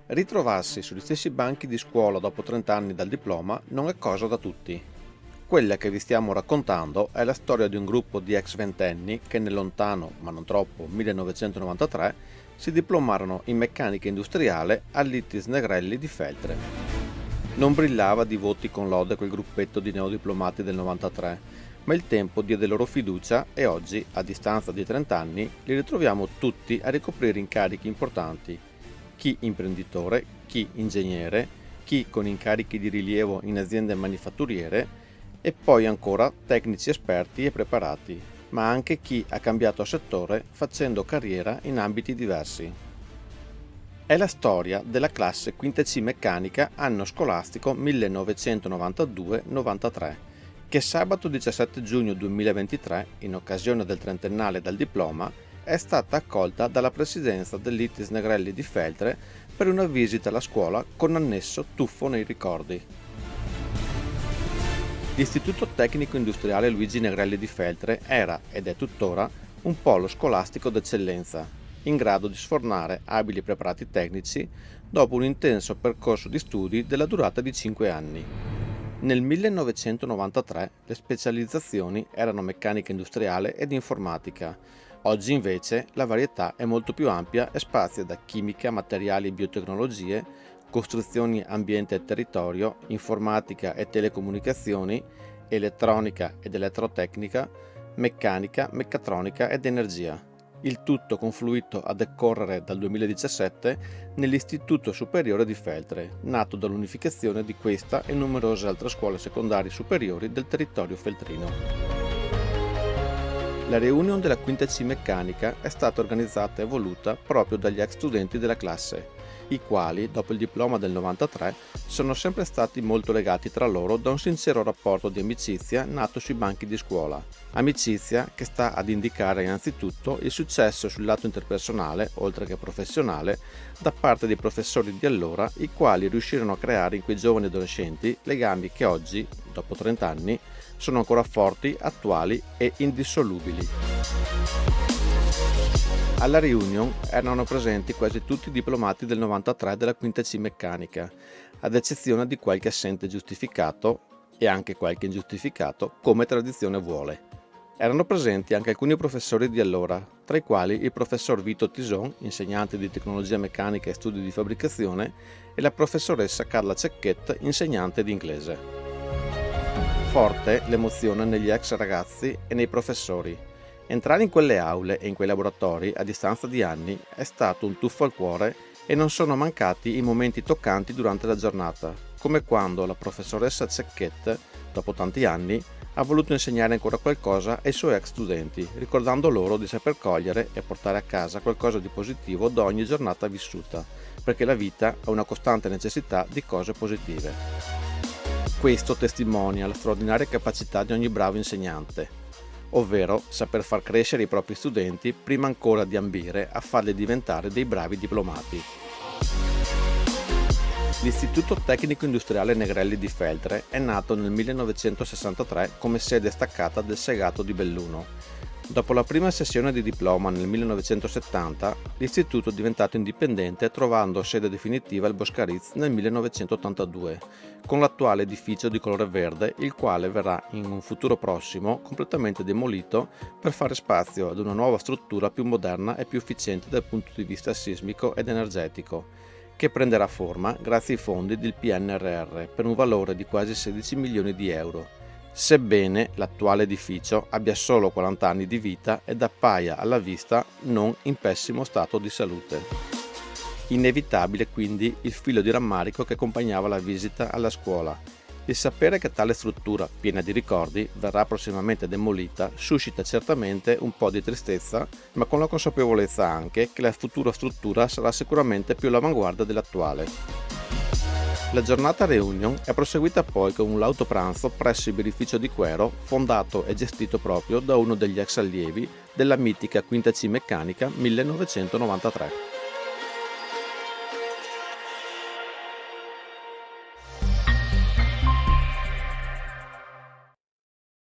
Ritrovarsi sugli stessi banchi di scuola dopo 30 anni dal diploma non è cosa da tutti. Quella che vi stiamo raccontando è la storia di un gruppo di ex ventenni che nel lontano, ma non troppo, 1993 si diplomarono in meccanica industriale all'ITIS Negrelli di Feltre. Non brillava di voti con lode quel gruppetto di neodiplomati del 93, ma il tempo diede loro fiducia e oggi, a distanza di 30 anni, li ritroviamo tutti a ricoprire incarichi importanti. Chi imprenditore, chi ingegnere, chi con incarichi di rilievo in aziende manifatturiere e poi ancora tecnici esperti e preparati, ma anche chi ha cambiato settore facendo carriera in ambiti diversi. È la storia della classe quinta C meccanica anno scolastico 1992-93, che sabato 17 giugno 2023, in occasione del trentennale dal diploma, è stata accolta dalla presidenza dell'ITIS Negrelli di Feltre per una visita alla scuola con annesso tuffo nei ricordi. L'Istituto Tecnico Industriale Luigi Negrelli di Feltre era, ed è tuttora, un polo scolastico d'eccellenza, in grado di sfornare abili e preparati tecnici dopo un intenso percorso di studi della durata di 5 anni. Nel 1993 le specializzazioni erano meccanica industriale ed informatica. Oggi invece la varietà è molto più ampia e spazia da chimica, materiali e biotecnologie, costruzioni, ambiente e territorio, informatica e telecomunicazioni, elettronica ed elettrotecnica, meccanica, meccatronica ed energia. Il tutto confluito a decorrere dal 2017 nell'Istituto Superiore di Feltre, nato dall'unificazione di questa e numerose altre scuole secondarie superiori del territorio feltrino. La reunion della quinta C meccanica è stata organizzata e voluta proprio dagli ex studenti della classe, i quali, dopo il diploma del 93, sono sempre stati molto legati tra loro da un sincero rapporto di amicizia nato sui banchi di scuola. Amicizia che sta ad indicare innanzitutto il successo sul lato interpersonale, oltre che professionale, da parte dei professori di allora, i quali riuscirono a creare in quei giovani adolescenti legami che oggi, dopo 30 anni, sono ancora forti, attuali e indissolubili. Alla reunion erano presenti quasi tutti i diplomati del 93 della quinta C meccanica, ad eccezione di qualche assente giustificato e anche qualche ingiustificato, come tradizione vuole. Erano presenti anche alcuni professori di allora, tra i quali il professor Vito Tison, insegnante di tecnologia meccanica e studi di fabbricazione, e la professoressa Carla Cecchet, insegnante di inglese. Forte l'emozione negli ex ragazzi e nei professori. Entrare in quelle aule e in quei laboratori a distanza di anni è stato un tuffo al cuore e non sono mancati i momenti toccanti durante la giornata, come quando la professoressa Cecchet, dopo tanti anni, ha voluto insegnare ancora qualcosa ai suoi ex studenti, ricordando loro di saper cogliere e portare a casa qualcosa di positivo da ogni giornata vissuta, perché la vita ha una costante necessità di cose positive. Questo testimonia la straordinaria capacità di ogni bravo insegnante, ovvero saper far crescere i propri studenti prima ancora di ambire a farli diventare dei bravi diplomati. L'Istituto Tecnico Industriale Negrelli di Feltre è nato nel 1963 come sede staccata del Segato di Belluno. Dopo la prima sessione di diploma nel 1970, l'istituto è diventato indipendente trovando sede definitiva il Boscariz nel 1982, con l'attuale edificio di colore verde, il quale verrà in un futuro prossimo completamente demolito per fare spazio ad una nuova struttura più moderna e più efficiente dal punto di vista sismico ed energetico, che prenderà forma grazie ai fondi del PNRR per un valore di quasi 16 milioni di euro. Sebbene l'attuale edificio abbia solo 40 anni di vita ed appaia alla vista non in pessimo stato di salute. Inevitabile quindi il filo di rammarico che accompagnava la visita alla scuola. Il sapere che tale struttura, piena di ricordi, verrà prossimamente demolita suscita certamente un po' di tristezza, ma con la consapevolezza anche che la futura struttura sarà sicuramente più all'avanguardia dell'attuale. La giornata reunion è proseguita poi con un lauto pranzo presso il birrificio di Quero, fondato e gestito proprio da uno degli ex allievi della mitica quinta C meccanica 1993.